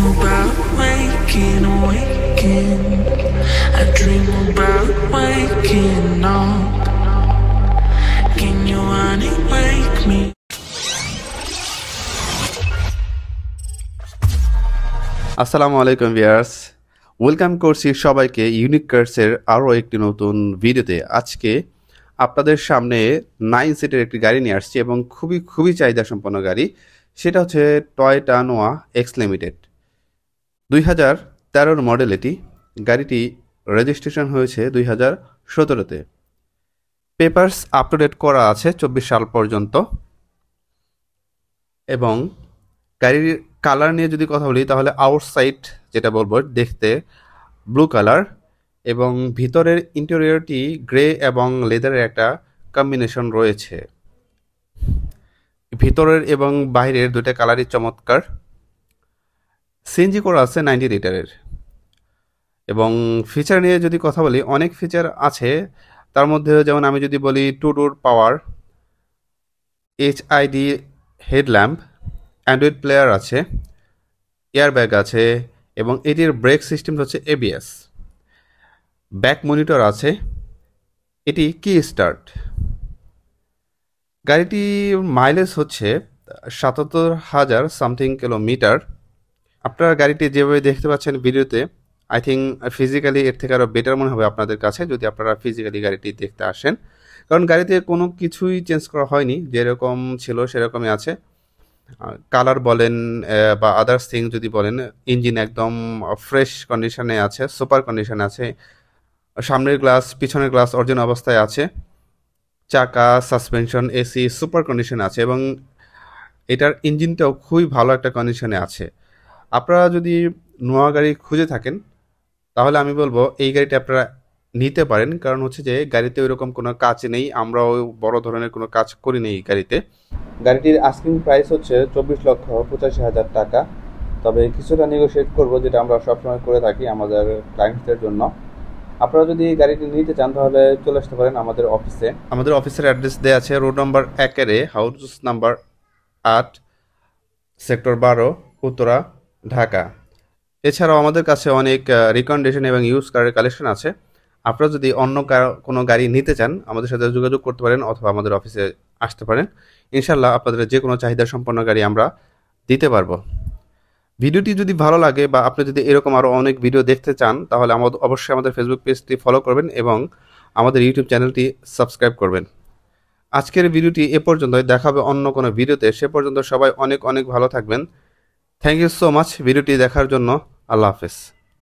about waking. I dream about waking up. Can you honey wake me? আসসালামু আলাইকুম viewers, welcome করছি সবাইকে unique কার্সের আরও একটি নতুন ভিডিওতে। আজকে আপনাদের সামনে 9 সিটের একটি গাড়ি নিয়ে আসছি এবং খুবই চাহিদা সম্পন্ন গাড়ি। সেটা হচ্ছে টয়োটা নোয়া এক্স লিমিটেড 2013 মডেল। এটি গাড়িটি রেজিস্ট্রেশন হয়েছে 2017-তে। পেপারস আপ টু ডেট করা আছে 24 সাল পর্যন্ত। এবং গাড়ির কালার নিয়ে যদি কথা বলি তাহলে আউটসাইড যেটা বলবো দেখতে ব্লু কালার এবং ভিতরের ইন্টেরিয়রটি গ্রে এবং লেদারের একটা কম্বিনেশন রয়েছে। ভিতরের এবং বাইরের দুইটা কালারই চমৎকার। সিএনজি করা আছে 90 লিটারের। এবং ফিচার নিয়ে যদি কথা বলি অনেক ফিচার আছে, তার মধ্যে যেমন আমি যদি বলি 2 ডোর পাওয়ার, এইচআইডি হেডল্যাম্প, অ্যান্ড্রয়েড প্লেয়ার আছে, এয়ারব্যাগ আছে এবং এটির ব্রেক সিস্টেম হচ্ছে এবিএস, ব্যাক মনিটর আছে, এটি কি স্টার্ট। গাড়িটি মাইলেজ হচ্ছে 77,000 সামথিং কিলোমিটার। আপনারা গাড়িটি যেভাবে দেখতে পাচ্ছেন ভিডিওতে, আই থিঙ্ক ফিজিক্যালি এর থেকে আরও বেটার মনে হবে আপনাদের কাছে যদি আপনারা ফিজিক্যালি গাড়িটি দেখতে আসেন, কারণ গাড়িতে কোনো কিছুই চেঞ্জ করা হয়নি, যেরকম ছিল সেরকমই আছে। কালার বলেন বা আদার্স থিং যদি বলেন, ইঞ্জিন একদম ফ্রেশ কন্ডিশনে আছে, সুপার কন্ডিশনে আছে। সামনের গ্লাস পিছনের গ্লাস অরিজিনাল অবস্থায় আছে। চাকা, সাসপেনশন, এসি সুপার কন্ডিশনে আছে এবং এটার ইঞ্জিনটাও খুবই ভালো একটা কন্ডিশনে আছে। আপনারা যদি নোয়া গাড়ি খুঁজে থাকেন তাহলে আমি বলবো এই গাড়িটা আপনারা নিতে পারেন, কারণ হচ্ছে যে গাড়িতে ওইরকম কোনো কাজ নেই, আমরাও বড় ধরনের কোনো কাজ করি নেই এই গাড়িতে। গাড়িটির আস্কিং প্রাইস হচ্ছে 24,85,000 টাকা, তবে কিছুটা নেগোশিয়েট করব, যেটা আমরা সবসময় করে থাকি আমাদের ক্লায়েন্টসদের জন্য। আপনারা যদি গাড়িটি নিতে চান তাহলে চলে আসতে পারেন আমাদের অফিসে। আমাদের অফিসের অ্যাড্রেস দেওয়া আছে রোড নাম্বার 1-এ, house number 8, sector 12, Uttara, Dhaka. এছাড়াও আমাদের কাছে অনেক রিকমেন্ডেশন এবং ইউজ কারের কালেকশন আছে। আপনারা যদি অন্য কোনো গাড়ি নিতে চান আমাদের সাথে যোগাযোগ করতে পারেন অথবা আমাদের অফিসে আসতে পারেন। ইনশাল্লাহ আপনাদের যে কোনো চাহিদা সম্পন্ন গাড়ি আমরা দিতে পারবো। ভিডিওটি যদি ভালো লাগে বা আপনি যদি এরকম আরও অনেক ভিডিও দেখতে চান তাহলে অবশ্যই আমাদের ফেসবুক পেজটি ফলো করবেন এবং আমাদের ইউটিউব চ্যানেলটি সাবস্ক্রাইব করবেন। আজকের ভিডিওটি এ পর্যন্তই, দেখা হবে অন্য কোনো ভিডিওতে। সে পর্যন্ত সবাই অনেক ভালো থাকবেন। থ্যাংক ইউ সো মাচ ভিডিওটি দেখার জন্য। আল্লাহ হাফেজ।